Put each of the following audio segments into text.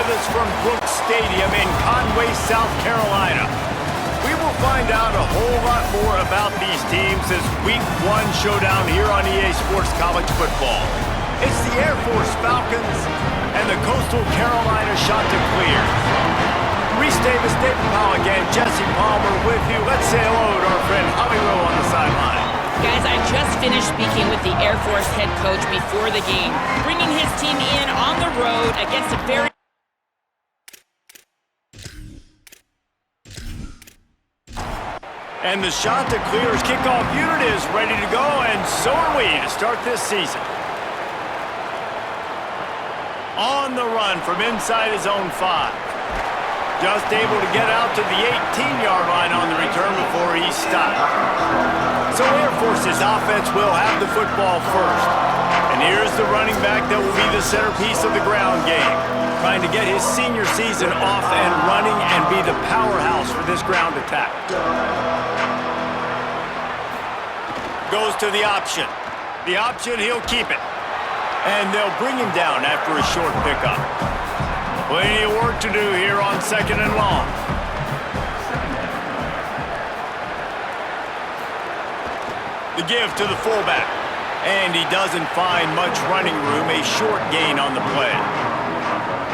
with us from Brooks Stadium in Conway, South Carolina. We will find out a whole lot more about these teams this Week 1 showdown here on EA Sports College Football. It's the Air Force Falcons and the Coastal Carolina Chanticleers. Reese Davis, David Pollock, and Jesse Palmer with you. Let's say hello to our friend Holly Rowe on the sideline. Guys, I just finished speaking with the Air Force head coach before the game, bringing his team in on the road against a very... And the Chanticleers kickoff unit is ready to go, and so are we to start this season. On the run from inside his own 5. Just able to get out to the 18-yard line on the return before he stopped. So Air Force's offense will have the football first. And here's the running back that will be the centerpiece of the ground game, trying to get his senior season off and running and be the powerhouse for this ground attack. Goes to the option. The option, he'll keep it. And they'll bring him down after a short pickup. Plenty of work to do here on 2nd and long. The give to the fullback. And he doesn't find much running room, a short gain on the play.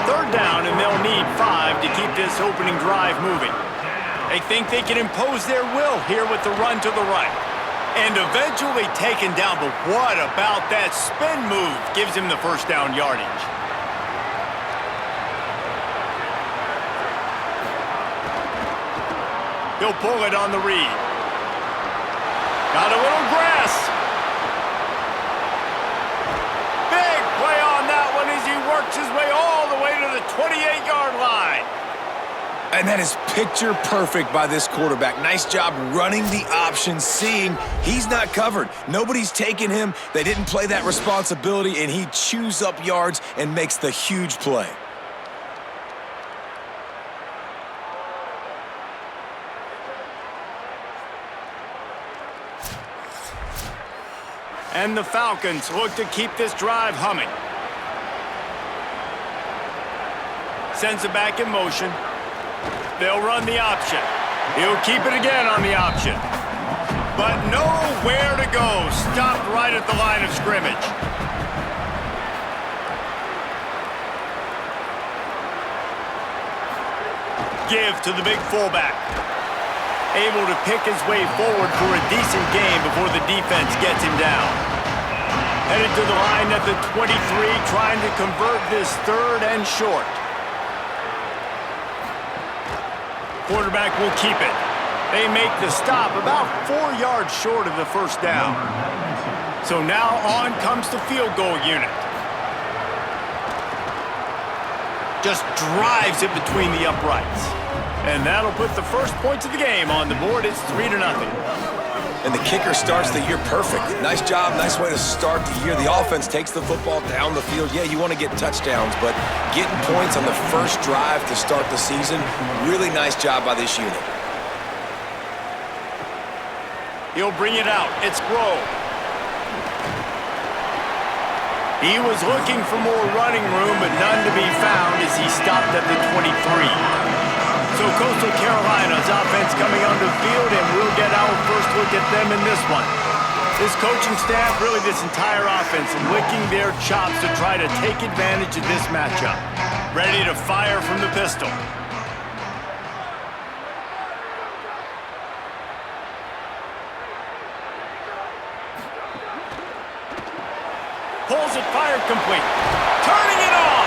3rd down, and they'll need 5 to keep this opening drive moving. They think they can impose their will here with the run to the right. And eventually taken down, but what about that spin move gives him the first down yardage? He'll pull it on the read. Got a little grass. Big play on that one as he works his way all the way to the 28-yard line. And that is picture perfect by this quarterback. Nice job running the option, seeing he's not covered. Nobody's taking him. They didn't play that responsibility, and he chews up yards and makes the huge play. And the Falcons look to keep this drive humming. Sends it back in motion. They'll run the option. He'll keep it again on the option. But nowhere to go. Stopped right at the line of scrimmage. Give to the big fullback. Able to pick his way forward for a decent game before the defense gets him down. Headed to the line at the 23, trying to convert this 3rd and short. Quarterback will keep it. They make the stop about 4 yards short of the first down. So now on comes the field goal unit. Just drives it between the uprights. And that'll put the first points of the game on the board. It's 3-0. And the kicker starts the year perfect. Nice job, nice way to start the year. The offense takes the football down the field. Yeah, you want to get touchdowns, but getting points on the first drive to start the season, really nice job by this unit. He'll bring it out. It's Grove. He was looking for more running room, but none to be found as he stopped at the 23. So Coastal Carolina's offense coming onto the field, and we'll get our first look at them in this one. This coaching staff, really this entire offense, licking their chops to try to take advantage of this matchup. Ready to fire from the pistol. Pulls it, fired complete. Turning it on!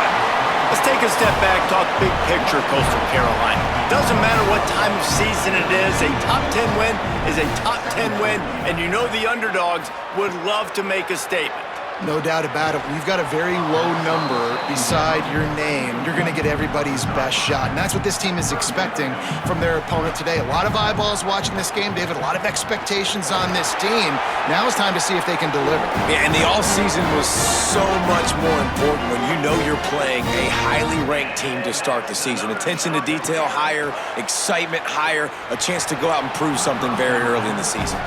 Let's take a step back, talk big picture Coastal Carolina. Doesn't matter what time of season it is, a top 10 win is a top 10 win, and you know the underdogs would love to make a statement. No doubt about it. When you've got a very low number beside your name, you're going to get everybody's best shot. And that's what this team is expecting from their opponent today. A lot of eyeballs watching this game, David. A lot of expectations on this team. Now it's time to see if they can deliver. Yeah, and the all-season was so much more important when you know you're playing a highly ranked team to start the season. Attention to detail higher, excitement higher, a chance to go out and prove something very early in the season.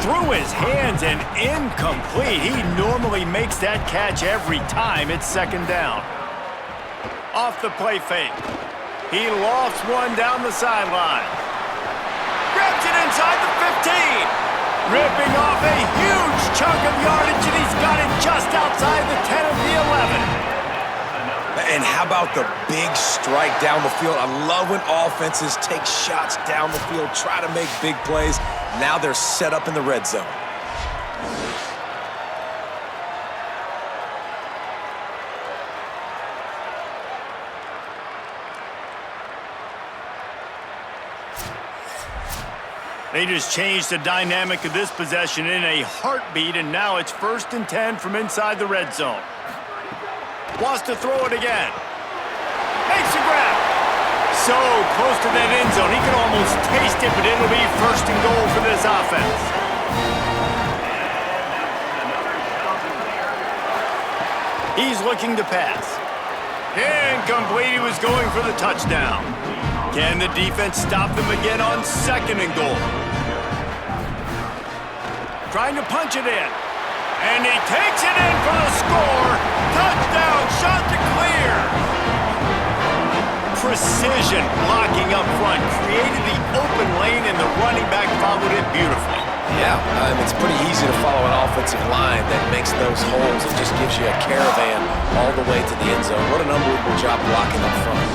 Through his hands and incomplete. He normally makes that catch every time it's second down. Off the play fake. He lofts one down the sideline. Grabs it inside the 15. Ripping off a huge chunk of yardage, and he's got it just outside the 10 of the 11. And how about the big strike down the field? I love when offenses take shots down the field, try to make big plays. Now they're set up in the red zone. They just changed the dynamic of this possession in a heartbeat, and now it's 1st and 10 from inside the red zone. Wants to throw it again. Makes a grab. So close to that end zone. He can almost taste it, but it'll be 1st and goal for this offense. He's looking to pass. Incomplete. He was going for the touchdown. Can the defense stop them again on 2nd and goal? Trying to punch it in. And he takes it in for the score. Touchdown, shot to clear. Precision blocking up front. Created the open lane, and the running back followed it beautifully. Yeah, it's pretty easy to follow an offensive line that makes those holes and just gives you a caravan all the way to the end zone. What an unbelievable job blocking up front.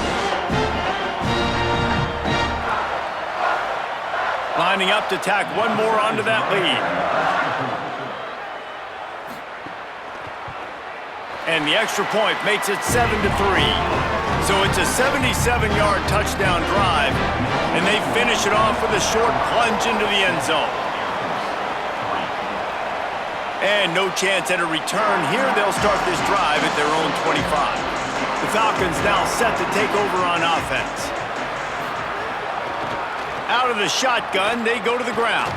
Lining up to tack one more onto that lead. And the extra point makes it 7-3. So it's a 77-yard touchdown drive, and they finish it off with a short plunge into the end zone. And no chance at a return here. They'll start this drive at their own 25. The Falcons now set to take over on offense. Out of the shotgun, they go to the ground.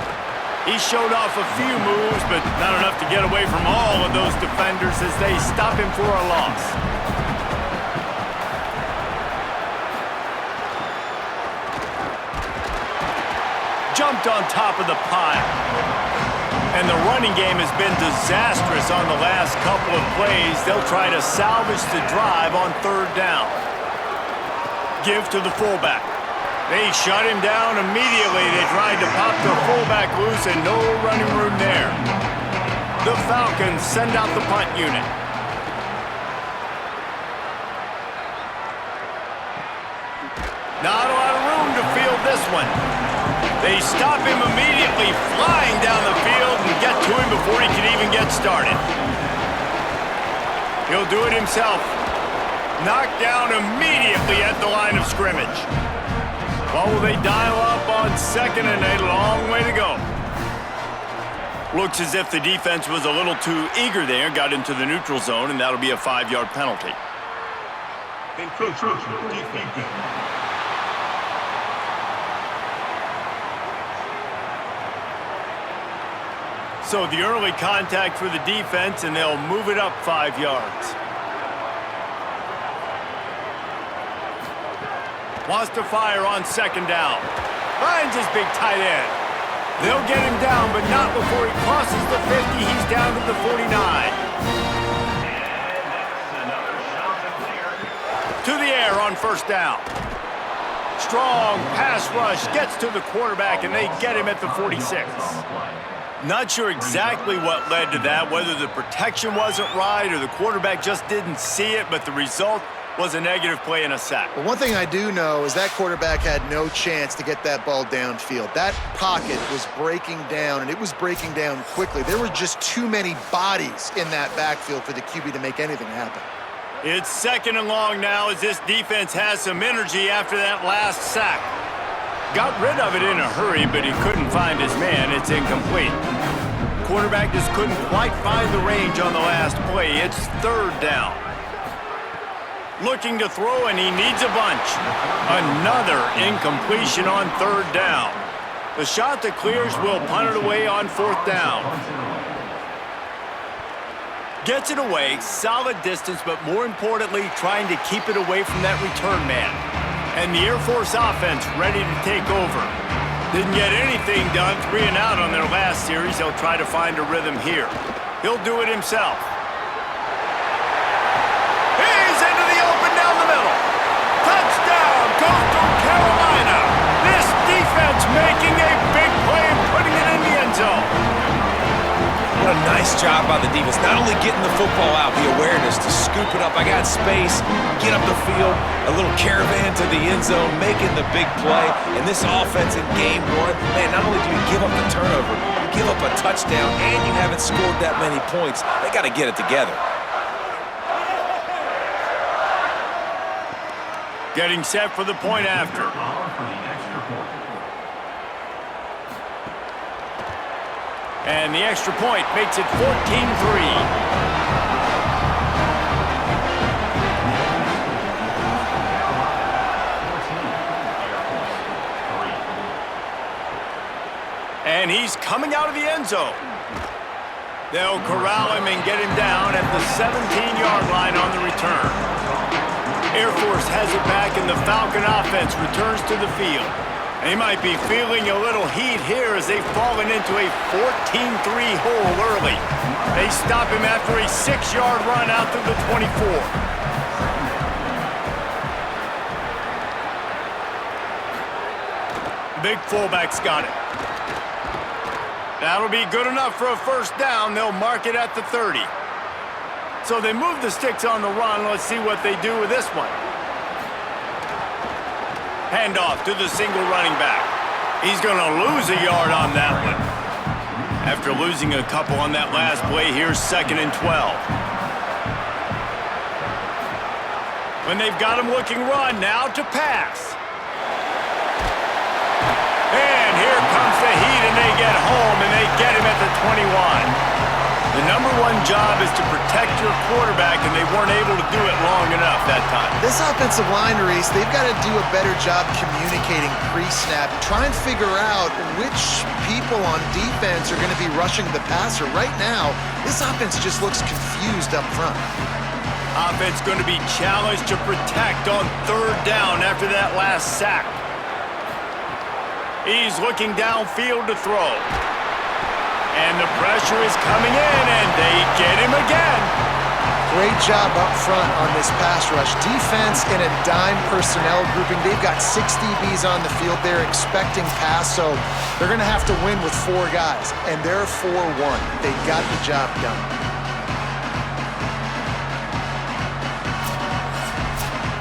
He showed off a few moves, but not enough to get away from all of those defenders as they stop him for a loss. Jumped on top of the pile. And the running game has been disastrous on the last couple of plays. They'll try to salvage the drive on 3rd down. Give to the fullback. They shut him down immediately. They tried to pop the fullback loose, and no running room there. The Falcons send out the punt unit. Not a lot of room to field this one. They stop him immediately, flying down the field, and get to him before he can even get started. He'll do it himself. Knocked down immediately at the line of scrimmage. Well, will they dial up on 2nd and a long way to go? Looks as if the defense was a little too eager there, got into the neutral zone, and that'll be a 5-yard penalty. So the early contact for the defense, and they'll move it up 5 yards. Wants to fire on 2nd down. Finds his big tight end. They'll get him down, but not before he crosses the 50. He's down to the 49. To the air on 1st down. Strong pass rush gets to the quarterback, and they get him at the 46. Not sure exactly what led to that, whether the protection wasn't right or the quarterback just didn't see it, but the result was a negative play and a sack. But one thing I do know is that quarterback had no chance to get that ball downfield. That pocket was breaking down, and it was breaking down quickly. There were just too many bodies in that backfield for the QB to make anything happen. It's 2nd and long now as this defense has some energy after that last sack. Got rid of it in a hurry, but he couldn't find his man. It's incomplete. Quarterback just couldn't quite find the range on the last play. It's 3rd down. Looking to throw, and he needs a bunch. Another incompletion on 3rd down. The shot that clears will punt it away on 4th down. Gets it away, solid distance, but more importantly, trying to keep it away from that return man. And the Air Force offense ready to take over. Didn't get anything done, 3 and out on their last series. He'll try to find a rhythm here. He'll do it himself. He's into the open down the middle. Nice job by the defense. Not only getting the football out, the awareness to scoop it up. I got space, get up the field, a little caravan to the end zone, making the big play. And this offense in game one, man, not only do you give up the turnover, you give up a touchdown, and you haven't scored that many points. They got to get it together. Getting set for the point after. And the extra point makes it 14-3. And he's coming out of the end zone. They'll corral him and get him down at the 17-yard line on the return. Air Force has it back, and the Falcon offense returns to the field. They might be feeling a little heat here as they've fallen into a 14-3 hole early. They stop him after a 6-yard run out to the 24. Big fullback's got it. That'll be good enough for a first down. They'll mark it at the 30. So they move the sticks on the run. Let's see what they do with this one. Handoff to the single running back. He's going to lose a yard on that one. After losing a couple on that last play, here's 2nd and 12. When they've got him looking run, now to pass. And here comes the heat, and they get home, and they get him at the 21. The number one job is to protect your quarterback, and they weren't able to do it long enough that time. This offensive line, Reese, they've got to do a better job communicating pre-snap. Try and figure out which people on defense are going to be rushing the passer. Right now, this offense just looks confused up front. Offense going to be challenged to protect on 3rd down after that last sack. He's looking downfield to throw. And the pressure is coming in, and they get him again. Great job up front on this pass rush. Defense in a dime personnel grouping. They've got 6 DBs on the field. They're expecting pass, so they're going to have to win with 4 guys. And they're 4-1. They got the job done.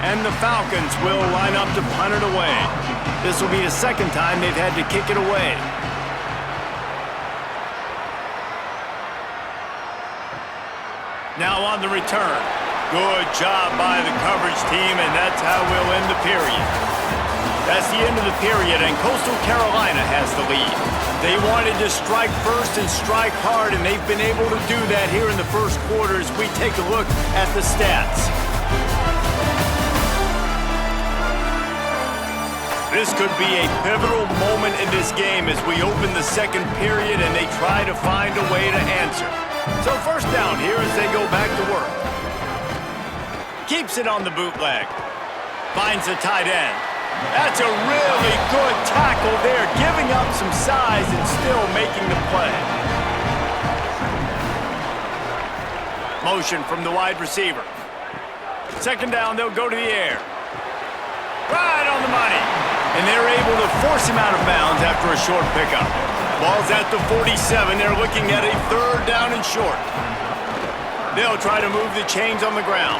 And the Falcons will line up to punt it away. This will be the 2nd time they've had to kick it away. Now on the return. Good job by the coverage team, and that's how we'll end the period. That's the end of the period, and Coastal Carolina has the lead. They wanted to strike first and strike hard, and they've been able to do that here in the first quarter as we take a look at the stats. This could be a pivotal moment in this game as we open the 2nd period and they try to find a way to answer. So first down here as they go back to work. Keeps it on the bootleg. Finds the tight end. That's a really good tackle there, giving up some size and still making the play. Motion from the wide receiver. 2nd down, they'll go to the air. Right on the money. And they're able to force him out of bounds after a short pickup. Ball's at the 47. They're looking at a 3rd down and short. They'll try to move the chains on the ground.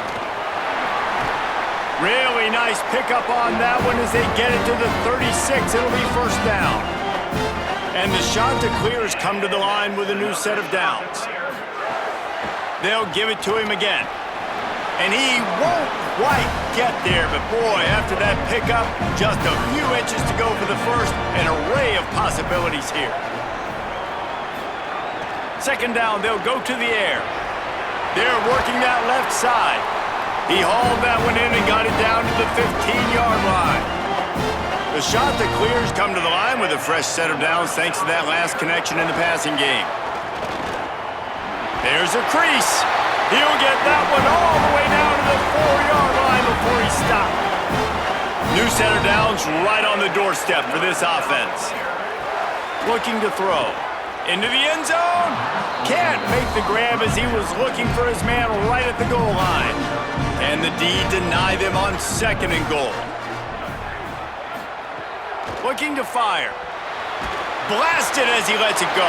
Really nice pickup on that one as they get it to the 36. It'll be 1st down. And the shot to clear has come to the line with a new set of downs. They'll give it to him again. And he won't quite get there, but boy, after that pickup, just a few inches to go for the first. An array of possibilities here. 2nd down, they'll go to the air. They're working that left side. He hauled that one in and got it down to the 15-yard line. The shot that clears come to the line with a fresh set of downs thanks to that last connection in the passing game. There's a crease. He'll get that one all the way down to the 4-yard line before he stopped. New set of downs right on the doorstep for this offense. Looking to throw. Into the end zone. Can't make the grab as he was looking for his man right at the goal line. And the D deny them on 2nd and goal. Looking to fire. Blasted as he lets it go.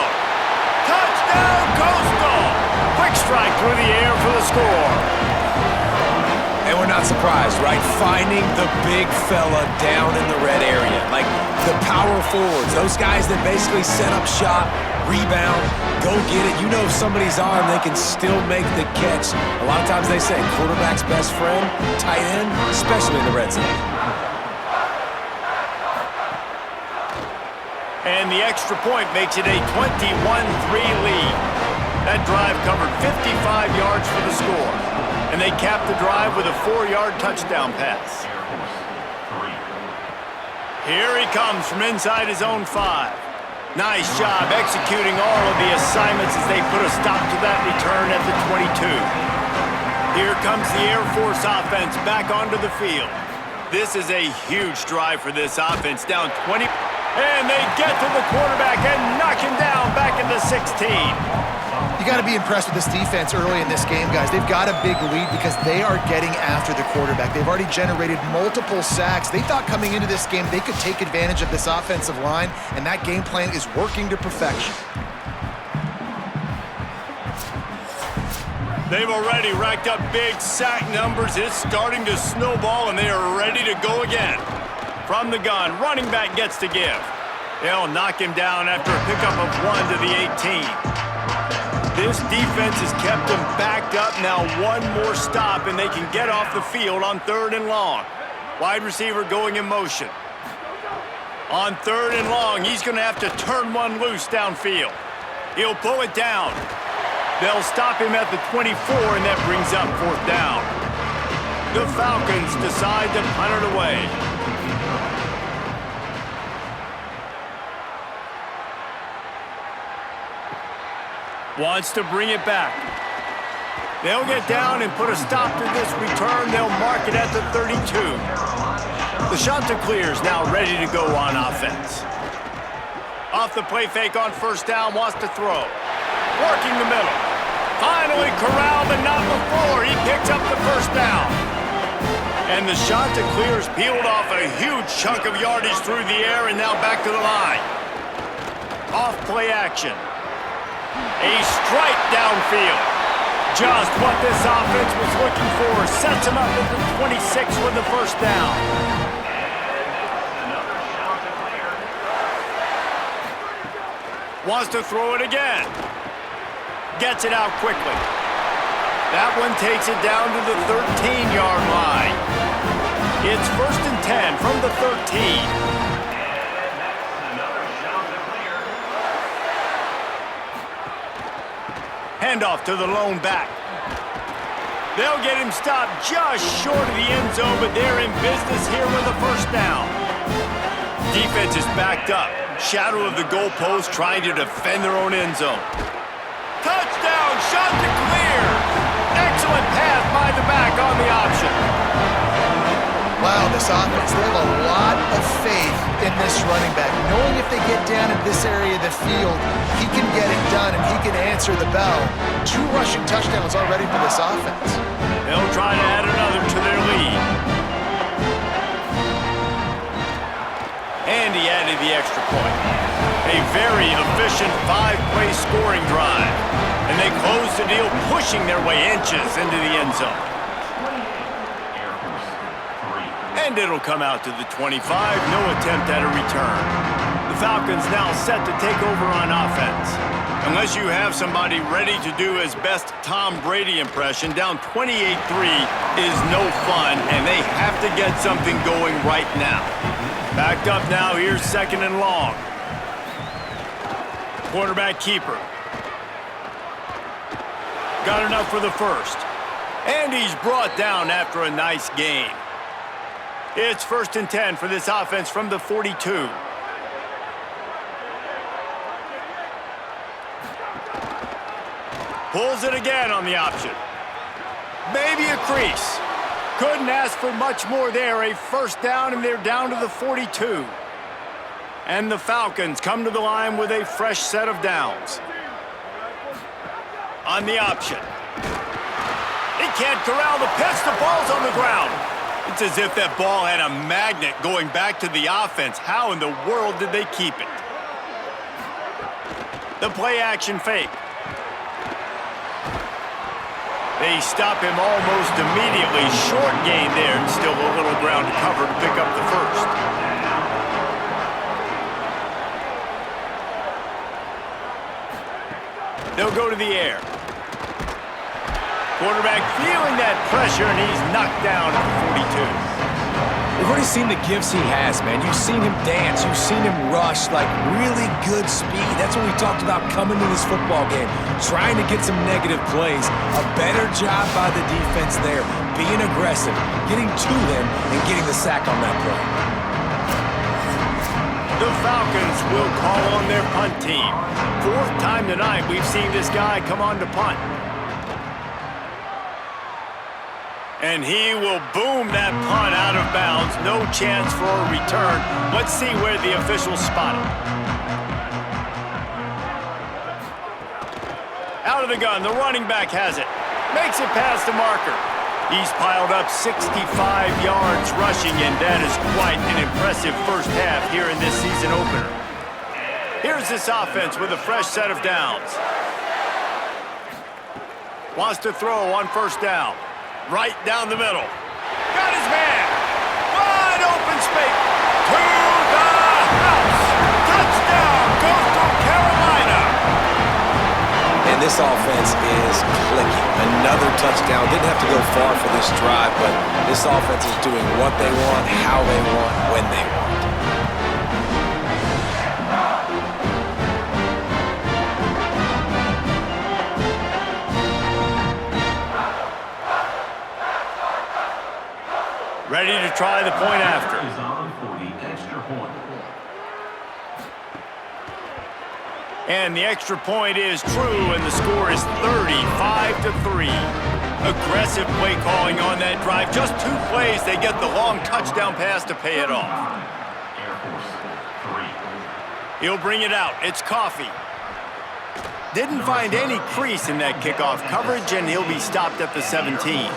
Touchdown, Coastal! Quick strike through the air for the score. And we're not surprised, right? Finding the big fella down in the red area. Like the power forwards, those guys that basically set up shop, rebound, go get it. You know if somebody's on, they can still make the catch. A lot of times they say quarterback's best friend, tight end, especially in the red zone. And the extra point makes it a 21-3 lead. That drive covered 55 yards for the score. And they capped the drive with a 4-yard touchdown pass. Here he comes from inside his own 5. Nice job executing all of the assignments as they put a stop to that return at the 22. Here comes the Air Force offense back onto the field. This is a huge drive for this offense, down 20. And they get to the quarterback and knock him down back at the 16. You got to be impressed with this defense early in this game, guys. They've got a big lead because they are getting after the quarterback. They've already generated multiple sacks. They thought coming into this game they could take advantage of this offensive line, and that game plan is working to perfection. They've already racked up big sack numbers. It's starting to snowball, and they are ready to go again. From the gun, running back gets to give. They'll knock him down after a pickup of 1 to the 18. This defense has kept them backed up. Now one more stop, and they can get off the field on 3rd and long. Wide receiver going in motion. On 3rd and long, he's going to have to turn one loose downfield. He'll pull it down. They'll stop him at the 24, and that brings up 4th down. The Falcons decide to punt it away. Wants to bring it back. They'll get down and put a stop to this return. They'll mark it at the 32. The Chanticleer is now ready to go on offense. Off the play fake on 1st down, wants to throw. Working the middle. Finally corralled, but not before. He picks up the 1st down. And the Chanticleers peeled off a huge chunk of yardage through the air and now back to the line. Off play action. A strike downfield. Just what this offense was looking for. Sets him up at the 26 with the 1st down. Wants to throw it again. Gets it out quickly. That one takes it down to the 13-yard line. It's 1st and 10 from the 13. Handoff to the lone back. They'll get him stopped just short of the end zone, but they're in business here with a 1st down. Defense is backed up. Shadow of the goalpost trying to defend their own end zone. Touchdown, Chanticleer! Excellent pass by the back on the option. Wow, this offense, they have a lot of faith in this running back. Knowing if they get down in this area of the field, he can get it done and he can answer the bell. 2 rushing touchdowns already for this offense. They'll try to add another to their lead. And he added the extra point. A very efficient 5-play scoring drive. And they close the deal, pushing their way inches into the end zone. And it'll come out to the 25, no attempt at a return. The Falcons now set to take over on offense. Unless you have somebody ready to do his best Tom Brady impression, down 28-3 is no fun, and they have to get something going right now. Backed up now, here's 2nd and long. Quarterback keeper. Got enough for the 1st. And he's brought down after a nice gain. It's 1st and 10 for this offense from the 42. Pulls it again on the option. Maybe a crease. Couldn't ask for much more there. A 1st down, and they're down to the 42. And the Falcons come to the line with a fresh set of downs. On the option. He can't corral the pitch. The ball's on the ground. It's as if that ball had a magnet going back to the offense. How in the world did they keep it? The play-action fake. They stop him almost immediately. Short gain there, and still a little ground to cover to pick up the first. They'll go to the air. Quarterback feeling that pressure, and he's knocked down at the 42. We've already seen the gifts he has, man. You've seen him dance. You've seen him rush, like really good speed. That's what we talked about coming to this football game, trying to get some negative plays. A better job by the defense there, being aggressive, getting to them, and getting the sack on that play. The Falcons will call on their punt team. Fourth time tonight we've seen this guy come on to punt. And he will boom that punt out of bounds. No chance for a return. Let's see where the officials spot him. Out of the gun, the running back has it. Makes it past the marker. He's piled up 65 yards rushing, and that is quite an impressive first half here in this season opener. Here's this offense with a fresh set of downs. Wants to throw on first down. Right down the middle. Got his man. Wide open space. To the house. Touchdown. Coastal Carolina. And this offense is clicking. Another touchdown. Didn't have to go far for this drive, but this offense is doing what they want, how they want, when they want. Ready to try the point after. And the extra point is true, and the score is 35-3. Aggressive play calling on that drive. Just 2 plays, they get the long touchdown pass to pay it off. He'll bring it out. It's Coffee. Didn't find any crease in that kickoff coverage, and he'll be stopped at the 17.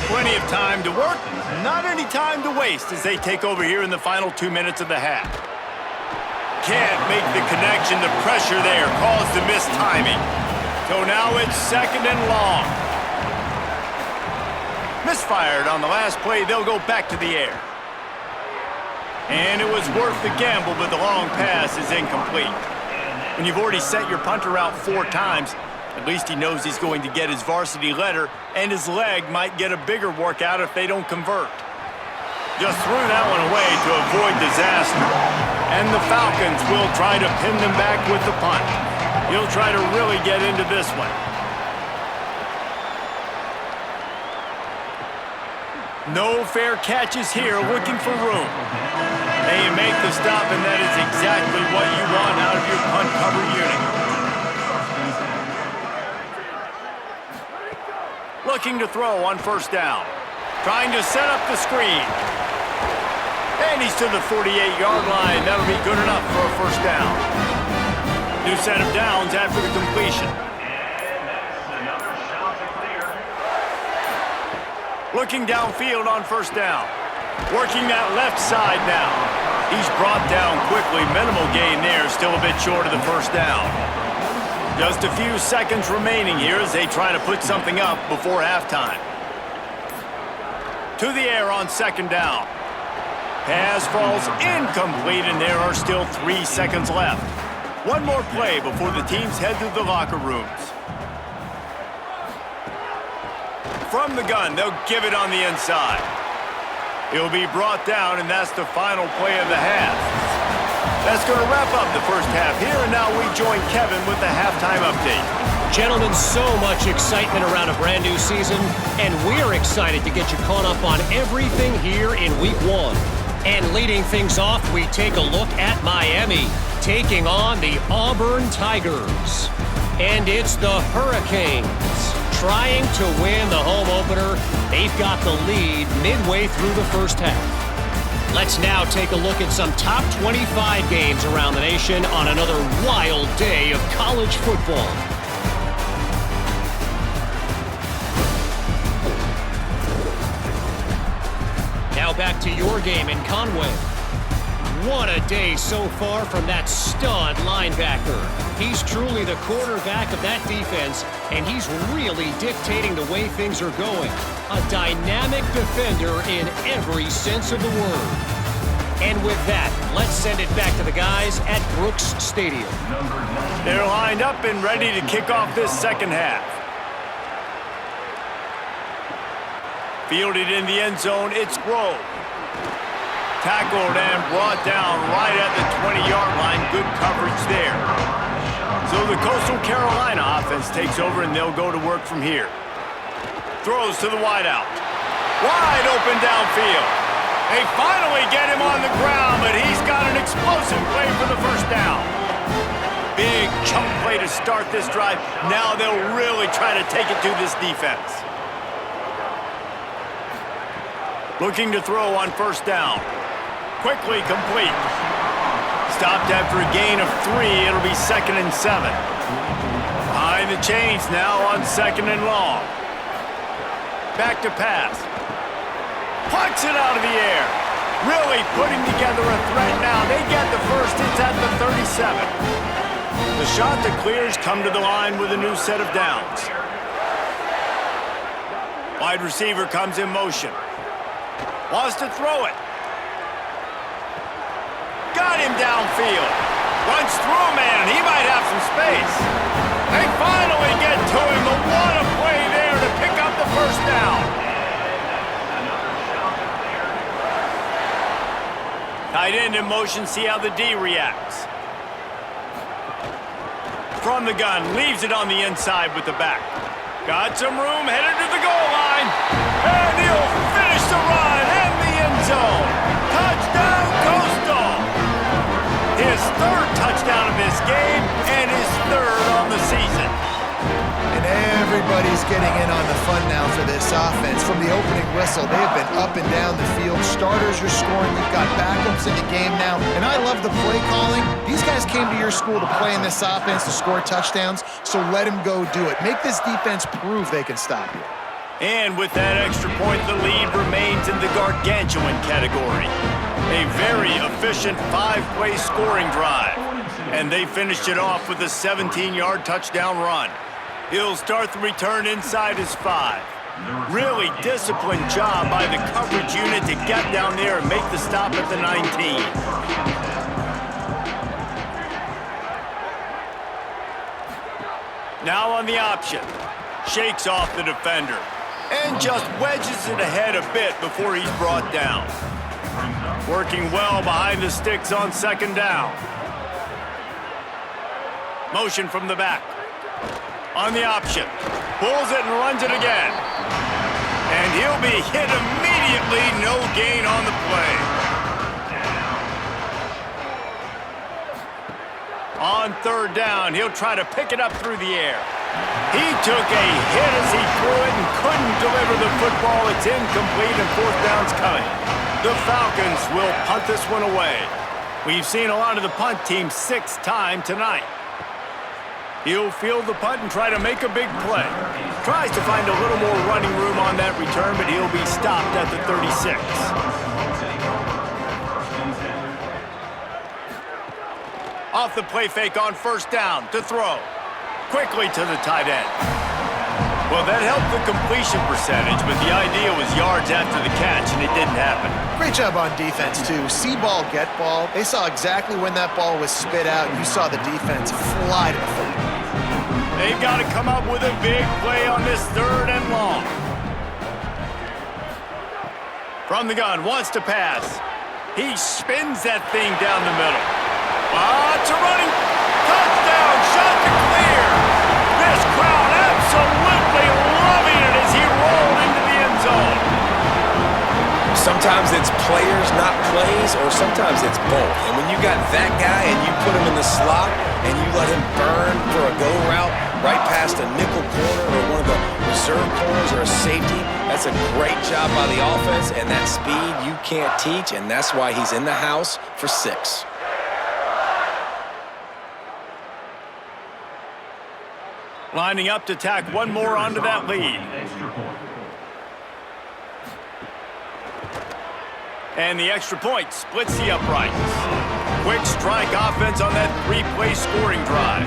Plenty of time to work, not any time to waste as they take over here in the final 2 minutes of the half. Can't make the connection. The pressure there caused the missed timing. So now it's second and long. Misfired on the last play. They'll go back to the air. And it was worth the gamble, but the long pass is incomplete. When you've already sent your punter out 4 times, at least he knows he's going to get his varsity letter, and his leg might get a bigger workout if they don't convert. Just threw that one away to avoid disaster. And the Falcons will try to pin them back with the punt. He'll try to really get into this one. No fair catches here, looking for room. They make the stop, and that is exactly what you want out of your punt cover unit. Looking to throw on first down. Trying to set up the screen. And he's to the 48-yard line. That'll be good enough for a first down. New set of downs after the completion. Looking downfield on first down. Working that left side now. He's brought down quickly. Minimal gain there. Still a bit short of the first down. Just a few seconds remaining here as they try to put something up before halftime. To the air on second down. Pass falls incomplete, and there are still 3 seconds left. One more play before the teams head to the locker rooms. From the gun, they'll give it on the inside. He'll be brought down, and that's the final play of the half. That's going to wrap up the first half here, and now we join Kevin with the halftime update. Gentlemen, so much excitement around a brand new season, and we're excited to get you caught up on everything here in Week 1. And leading things off, we take a look at Miami, taking on the Auburn Tigers. And it's the Hurricanes trying to win the home opener. They've got the lead midway through the first half. Let's now take a look at some top 25 games around the nation on another wild day of college football. Now back to your game in Conway. What a day so far from that stud linebacker. He's truly the quarterback of that defense, and he's really dictating the way things are going. A dynamic defender in every sense of the word. And with that, let's send it back to the guys at Brooks Stadium. They're lined up and ready to kick off this second half. Fielded in the end zone, it's Grove. Tackled and brought down right at the 20-yard line. Good coverage there. So the Coastal Carolina offense takes over, and they'll go to work from here. Throws to the wideout. Wide open downfield. They finally get him on the ground, but he's got an explosive play for the first down. Big chunk play to start this drive. Now they'll really try to take it to this defense. Looking to throw on first down. Quickly complete. Stopped after a gain of 3. It'll be 2nd and 7. Behind the chains now on 2nd and long. Back to pass. Punts it out of the air. Really putting together a threat now. They get the first. It's at the 37. The shot that clears come to the line with a new set of downs. Wide receiver comes in motion. Wants to throw it. Got him downfield. Runs through a man. He might have some space. They finally get to him, but what a play there to pick up the first down. Tight end in motion, see how the D reacts. From the gun, leaves it on the inside with the back. Got some room, headed to the goal line. And he'll finish the run in the end zone. Touchdown, Coastal. His 3rd touchdown of this game and his 3rd on the season. And everybody's getting in on the fun now for this offense. From the opening whistle, they have been up and down the field. Starters are scoring. You've got backups in the game now. And I love the play calling. These guys came to your school to play in this offense to score touchdowns, so let them go do it. Make this defense prove they can stop you. And with that extra point, the lead remains in the gargantuan category. A very efficient 5-play scoring drive. And they finished it off with a 17-yard touchdown run. He'll start the return inside his 5. Really disciplined job by the coverage unit to get down there and make the stop at the 19. Now on the option. Shakes off the defender. And just wedges it ahead a bit before he's brought down. Working well behind the sticks on 2nd down. Motion from the back. On the option. Pulls it and runs it again. And he'll be hit immediately. No gain on the play. On 3rd down, he'll try to pick it up through the air. He took a hit as he threw it and couldn't deliver the football. It's incomplete and 4th down's coming. The Falcons will punt this one away. We've seen a lot of the punt team 6 times tonight. He'll field the punt and try to make a big play. Tries to find a little more running room on that return, but he'll be stopped at the 36. Off the play fake on 1st down to throw. Quickly to the tight end. Well, that helped the completion percentage, but the idea was yards after the catch, and it didn't happen. Great job on defense, too. See ball, get ball. They saw exactly when that ball was spit out. You saw the defense fly to the football. They've got to come up with a big play on this 3rd and long. From the gun, wants to pass. He spins that thing down the middle. It's a running touchdown, shot to clear. This crowd absolutely loving it as he rolled into the end zone. Sometimes it's players, not plays, or sometimes it's both. And when you got that guy and you put him in the slot and you let him burn for a go route right past a nickel corner or one of the reserve corners or a safety, that's a great job by the offense, and that speed you can't teach, and that's why he's in the house for 6. Lining up to tack one more onto that lead. And the extra point splits the uprights. Quick strike offense on that three-play scoring drive.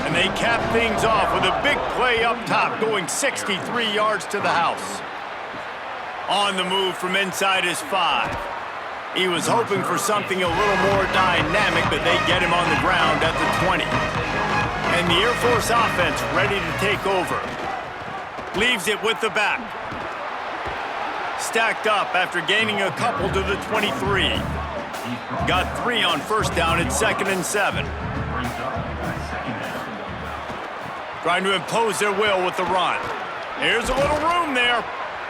And they cap things off with a big play up top, going 63 yards to the house. On the move from inside his 5. He was hoping for something a little more dynamic, but they get him on the ground at the 20. And the Air Force offense ready to take over. Leaves it with the back. Stacked up after gaining a couple to the 23. Got 3 on first down at 2nd and 7. Trying to impose their will with the run. Here's a little room there.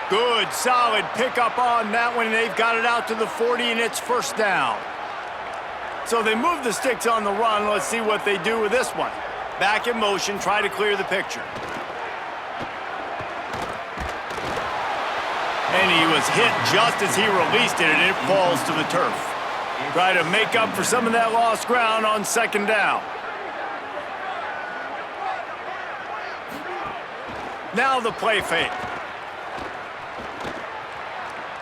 Good, solid pickup on that one. They've got it out to the 40, and it's first down. So they move the sticks on the run. Let's see what they do with this one. Back in motion, try to clear the picture. And he was hit just as he released it, and it falls to the turf. Try to make up for some of that lost ground on 2nd down. Now the play fake.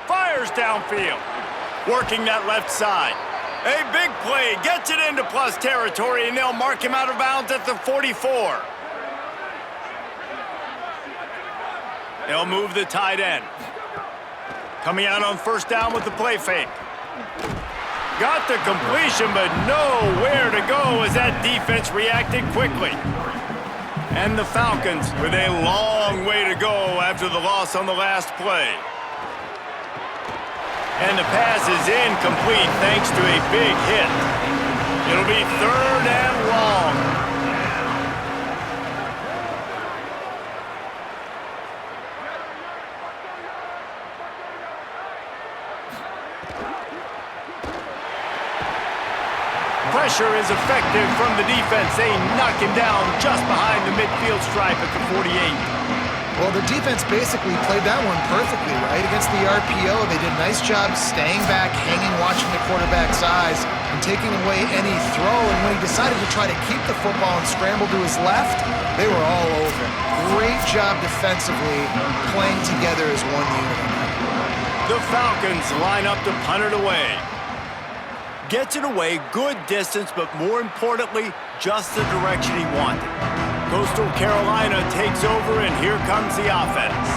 Fires downfield. Working that left side. A big play. Gets it into plus territory, and they'll mark him out of bounds at the 44. They'll move the tight end. Coming out on first down with the play fake. Got the completion, but nowhere to go as that defense reacted quickly. And the Falcons with a long way to go after the loss on the last play. And the pass is incomplete thanks to a big hit. It'll be 3rd and long. Pressure is effective from the defense. They knock him down just behind the midfield stripe at the 48. Well, the defense basically played that one perfectly, right? Against the RPO, they did a nice job staying back, hanging, watching the quarterback's eyes, and taking away any throw. And when he decided to try to keep the football and scramble to his left, they were all over. Great job defensively, playing together as one unit. The Falcons line up to punt it away. Gets it away, good distance, but more importantly, just the direction he wanted. Coastal Carolina takes over, and here comes the offense.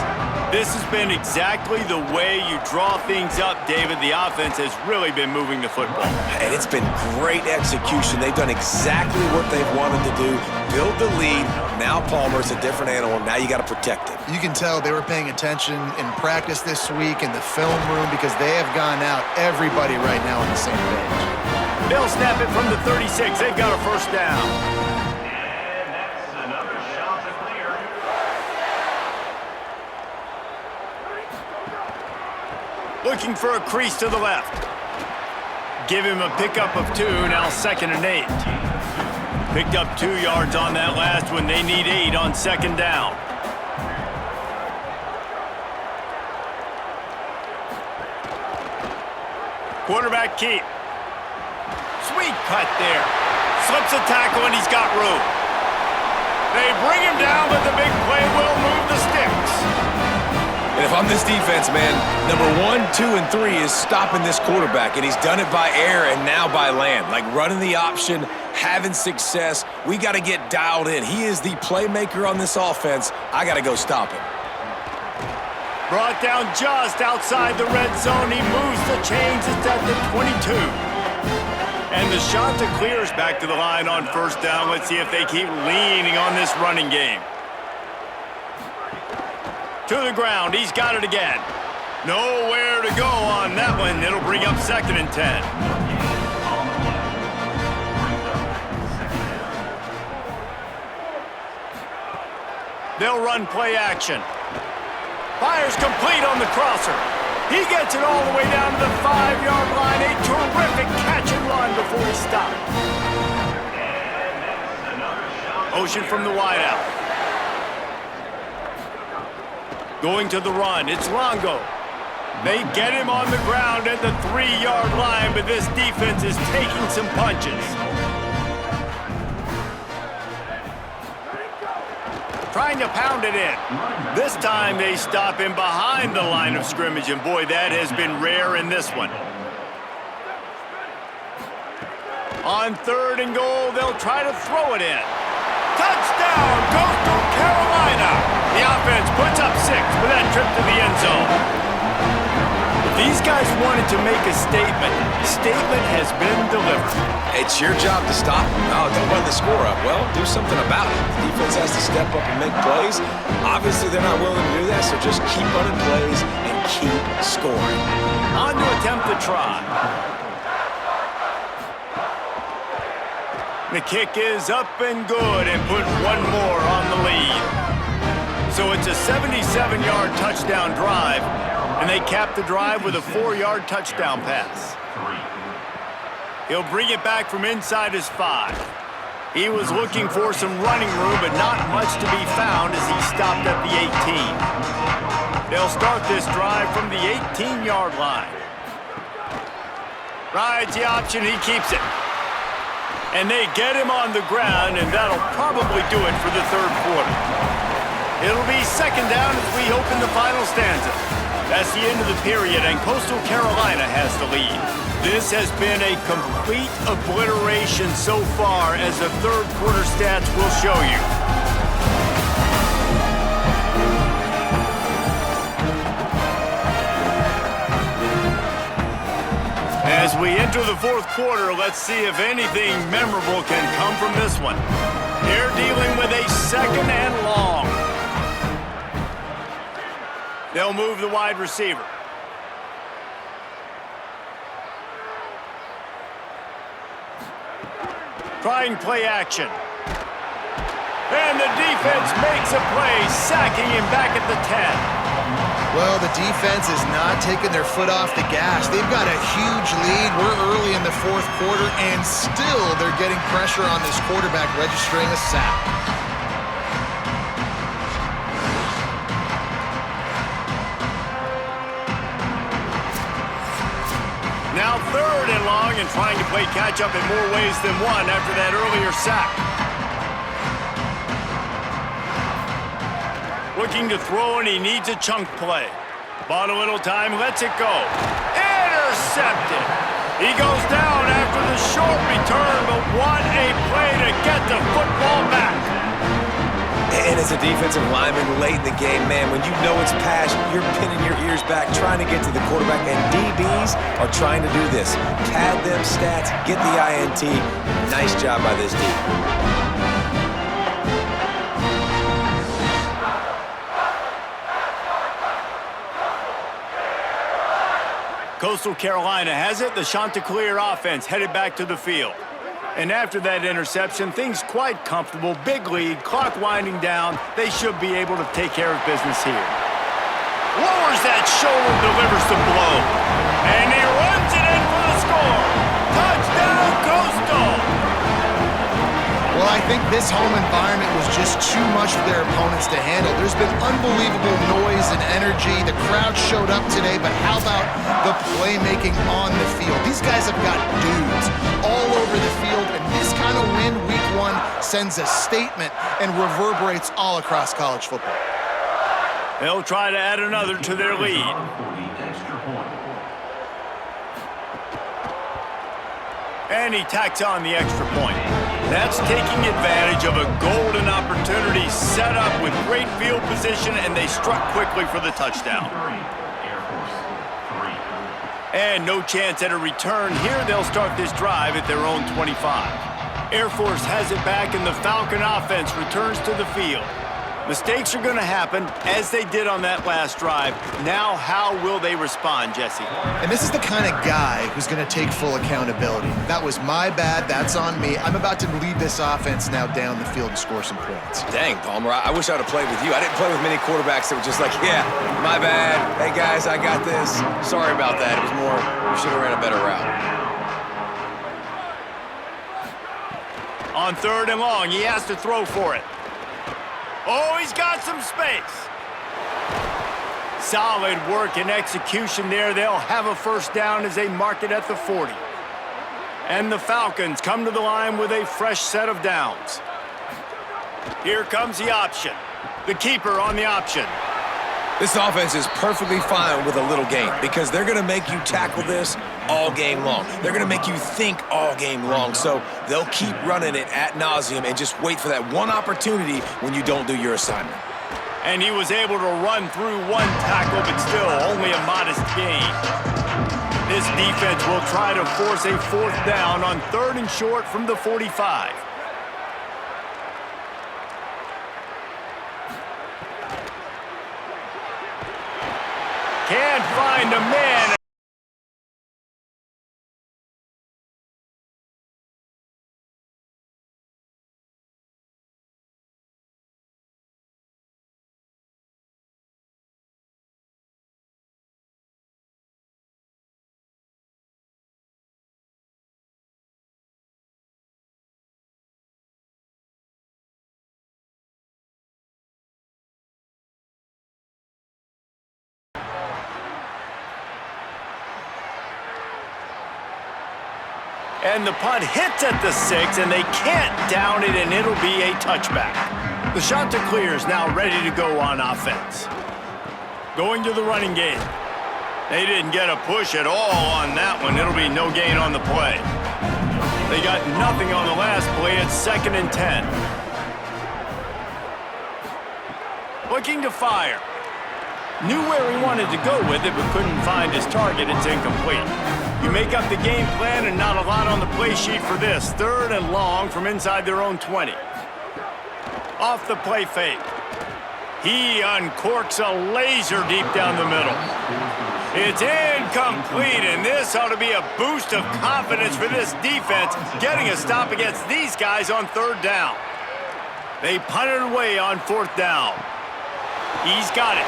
This has been exactly the way you draw things up, David. The offense has really been moving the football. And it's been great execution. They've done exactly what they've wanted to do. Build the lead. Now Palmer's a different animal. Now you got to protect it. You can tell they were paying attention in practice this week in the film room because they have gone out, everybody right now on the same page. They'll snap it from the 36. They've got a first down. Looking for a crease to the left. Give him a pickup of 2, now 2nd and 8. Picked up 2 yards on that last one. They need 8 on 2nd down. Quarterback keep. Sweet cut there. Slips a tackle, and he's got room. They bring him down, but the big play will move the sticks. And if I'm this defense, man, number 1, 2, and 3 is stopping this quarterback, and he's done it by air and now by land. Like running the option, having success. We got to get dialed in. He is the playmaker on this offense. I got to go stop him. Brought down just outside the red zone. He moves the chains. It's at the 22. And the Chanticleers back to the line on first down. Let's see if they keep leaning on this running game. To the ground. He's got it again. Nowhere to go on that one. It'll bring up 2nd and 10. They'll run play action. Fires complete on the crosser. He gets it all the way down to the 5-yard line. A terrific catch and run before he stopped. Motion from the wideout. Going to the run. It's Longo. They get him on the ground at the 3-yard line, but this defense is taking some punches. Trying to pound it in. This time they stop him behind the line of scrimmage, and boy, that has been rare in this one. On 3rd and goal, they'll try to throw it in. Touchdown, Coastal Carolina! The offense puts up 6 for that trip to the end zone. If these guys wanted to make a statement, the statement has been delivered. It's your job to stop them. No, don't run the score up. Well, do something about it. The defense has to step up and make plays. Obviously, they're not willing to do that, so just keep running plays and keep scoring. On to attempt the try. The kick is up and good and put one more on the lead. So it's a 77-yard touchdown drive, and they cap the drive with a 4-yard touchdown pass. He'll bring it back from inside his 5. He was looking for some running room, but not much to be found as he stopped at the 18. They'll start this drive from the 18-yard line. Rides the option, he keeps it. And they get him on the ground, and that'll probably do it for the 3rd quarter. It'll be 2nd down as we open the final stanza. That's the end of the period, and Coastal Carolina has the lead. This has been a complete obliteration so far, as the 3rd quarter stats will show you. As we enter the 4th quarter, let's see if anything memorable can come from this one. They're dealing with a 2nd and long. They'll move the wide receiver. Trying play action. And the defense makes a play, sacking him back at the 10. Well, the defense is not taking their foot off the gas. They've got a huge lead. We're early in the 4th quarter, and still they're getting pressure on this quarterback, registering a sack. Now 3rd and long, and trying to play catch-up in more ways than one after that earlier sack. Looking to throw, and he needs a chunk play. Bought a little time, lets it go. Intercepted. He goes down after the short return, but what a play to get the football back. And as a defensive lineman late in the game, man, when you know it's pass, you're pinning your ears back, trying to get to the quarterback, and DBs are trying to do this. Pad them stats, get the INT. Nice job by this D. Coastal Carolina has it. The Chanticleer offense headed back to the field. And after that interception, things quite comfortable. Big lead, clock winding down. They should be able to take care of business here. Lowers that shoulder, delivers the blow. And he runs it in for the score. Touchdown, Coastal! Well, I think this home environment was just too much for their opponents to handle. There's been unbelievable noise and energy. The crowd showed up today, but how about the playmaking on the field? These guys have got dudes all over the field, and this kind of win week 1 sends a statement and reverberates all across college football. They'll try to add another to their lead. And he tacks on the extra point. That's taking advantage of a golden opportunity set up with great field position, and they struck quickly for the touchdown. And no chance at a return. Here they'll start this drive at their own 25. Air Force has it back, and the Falcon offense returns to the field. Mistakes are going to happen, as they did on that last drive. Now, how will they respond, Jesse? And this is the kind of guy who's going to take full accountability. That was my bad. That's on me. I'm about to lead this offense now down the field and score some points. Dang, Palmer, I wish I'd have played with you. I didn't play with many quarterbacks that were just like, yeah, my bad. Hey, guys, I got this. Sorry about that. It was more, we should have ran a better route. On 3rd and long, he has to throw for it. Oh, he's got some space. Solid work and execution there. They'll have a 1st down as they mark it at the 40. And the Falcons come to the line with a fresh set of downs. Here comes the option. The keeper on the option. This offense is perfectly fine with a little gain because they're going to make you tackle this all game long. They're going to make you think all game long. So they'll keep running it ad nauseum and just wait for that one opportunity when you don't do your assignment. And he was able to run through one tackle, but still only a modest gain. This defense will try to force a 4th down on 3rd and short from the 45. Can't find a man. And the punt hits at the 6, and they can't down it, and it'll be a touchback. The shot to clear is now ready to go on offense. Going to the running game. They didn't get a push at all on that one. It'll be no gain on the play. They got nothing on the last play. It's 2nd and 10. Looking to fire. Knew where he wanted to go with it, but couldn't find his target. It's incomplete. You make up the game plan and not a lot on the play sheet for this. 3rd and long from inside their own 20. Off the play fake. He uncorks a laser deep down the middle. It's incomplete, and this ought to be a boost of confidence for this defense, getting a stop against these guys on 3rd down. They punt it away on 4th down. He's got it.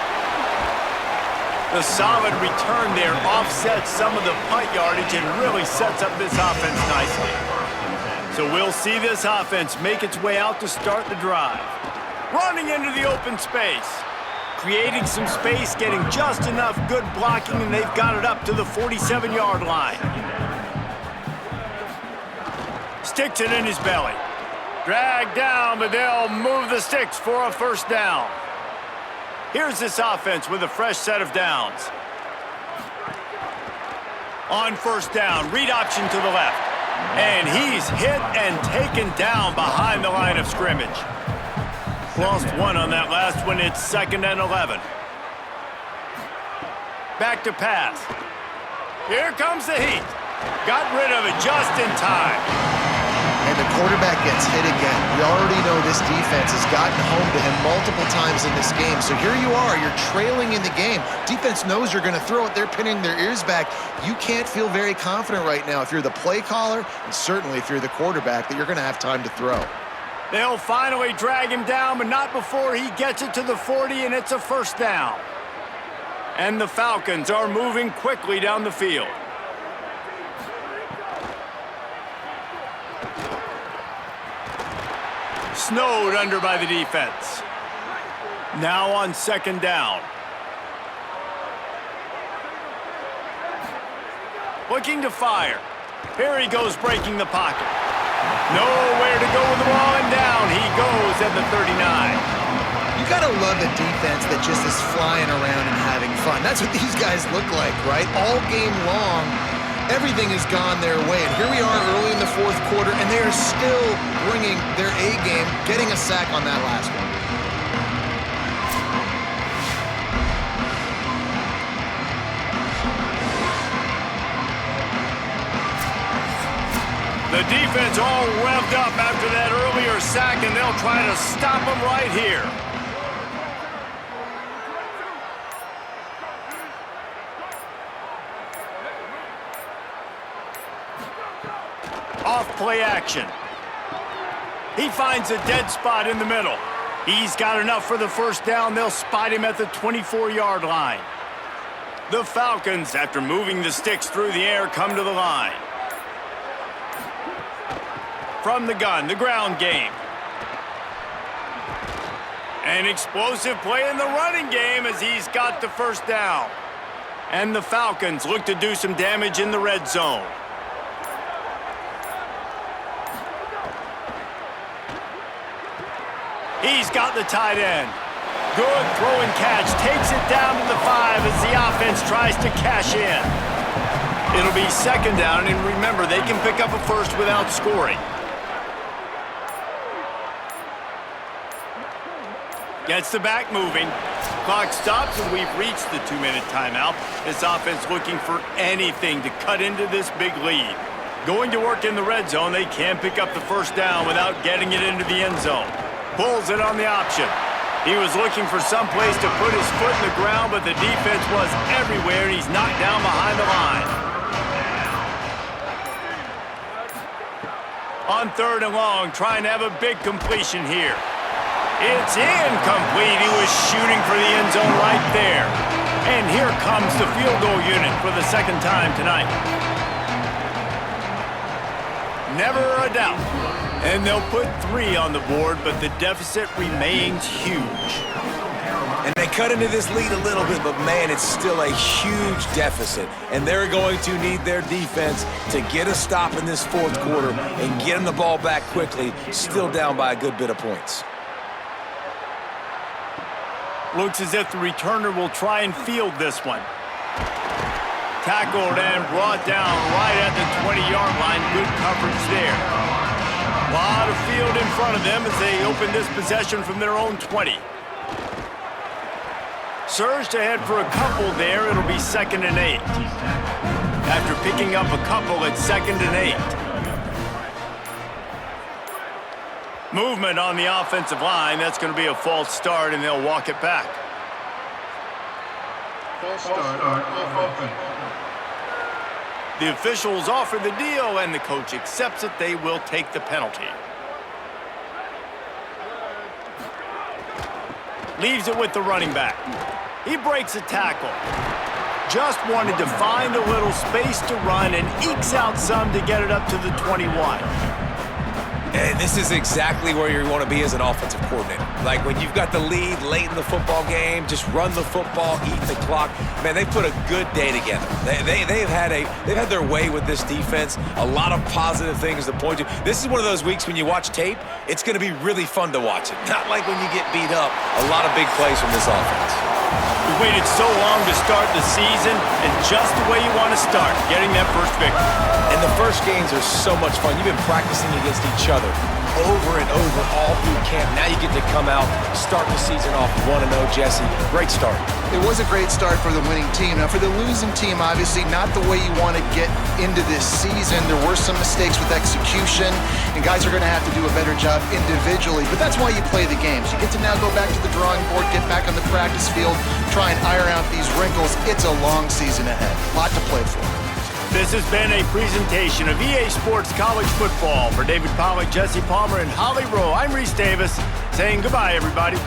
The solid return there offsets some of the punt yardage and really sets up this offense nicely. So we'll see this offense make its way out to start the drive. Running into the open space. Creating some space, getting just enough good blocking, and they've got it up to the 47-yard line. Sticks it in his belly. Dragged down, but they'll move the sticks for a 1st down. Here's this offense with a fresh set of downs. On 1st down, read option to the left. And he's hit and taken down behind the line of scrimmage. Lost 1 on that last one. It's 2nd and 11. Back to pass. Here comes the heat. Got rid of it just in time. And the quarterback gets hit again. We already know this defense has gotten home to him multiple times in this game. So here you are, you're trailing in the game. Defense knows you're going to throw it. They're pinning their ears back. You can't feel very confident right now if you're the play caller, and certainly if you're the quarterback, that you're going to have time to throw. They'll finally drag him down, but not before he gets it to the 40, and it's a 1st down. And the Falcons are moving quickly down the field. Snowed under by the defense. Now on 2nd down. Looking to fire. Here he goes breaking the pocket. Nowhere to go with the ball, and down he goes at the 39. You gotta love a defense that just is flying around and having fun. That's what these guys look like, right? All game long, everything has gone their way. And here we are early in the 4th quarter, and they are still bringing their A game, getting a sack on that last one. The defense all revved up after that earlier sack, and they'll try to stop them right here. Off play action. He finds a dead spot in the middle. He's got enough for the 1st down. They'll spot him at the 24-yard line. The Falcons, after moving the sticks through the air, come to the line. From the gun, the ground game. An explosive play in the running game as he's got the 1st down. And the Falcons look to do some damage in the red zone. He's got the tight end. Good throw and catch. Takes it down to the 5 as the offense tries to cash in. It'll be second down, and remember, they can pick up a first without scoring. Gets the back moving. Clock stops, and we've reached the 2-minute timeout. This offense looking for anything to cut into this big lead. Going to work in the red zone, they can pick up the first down without getting it into the end zone. Pulls it on the option. He was looking for some place to put his foot in the ground, but the defense was everywhere, and he's knocked down behind the line. On 3rd and long, trying to have a big completion here. It's incomplete. He was shooting for the end zone right there. And here comes the field goal unit for the second time tonight. Never a doubt. And they'll put 3 on the board, but the deficit remains huge. And they cut into this lead a little bit, but man, it's still a huge deficit. And they're going to need their defense to get a stop in this 4th quarter and get them the ball back quickly, still down by a good bit of points. Looks as if the returner will try and field this one. Tackled and brought down right at the 20-yard line. Good coverage there. A lot of field in front of them as they open this possession from their own 20. Surged ahead for a couple there. It'll be 2nd and 8. After picking up a couple, it's 2nd and 8. Movement on the offensive line. That's going to be a false start, and they'll walk it back. False start off open. The officials offer the deal, and the coach accepts it. They will take the penalty. Leaves it with the running back. He breaks a tackle. Just wanted to find a little space to run and ekes out some to get it up to the 21. And this is exactly where you want to be as an offensive coordinator. Like when you've got the lead late in the football game, just run the football, eat the clock. Man, they put a good day together. They've had their way with this defense. A lot of positive things to point to. This is one of those weeks when you watch tape, it's going to be really fun to watch it. Not like when you get beat up. A lot of big plays from this offense. We waited so long to start the season, and just the way you want to start, getting that first victory. And the first games are so much fun. You've been practicing against each other over and over all through camp. Now you get to come out, start the season off 1-0, Jesse. Great start. It was a great start for the winning team. Now, for the losing team, obviously not the way you want to get into this season. There were some mistakes with execution, and guys are going to have to do a better job individually. But that's why you play the games. You get to now go back to the drawing board, get back on the practice field, try and iron out these wrinkles. It's a long season ahead. A lot to play for. This has been a presentation of EA Sports College Football. For David Pollack, Jesse Palmer, and Holly Rowe, I'm Reese Davis saying goodbye, everybody.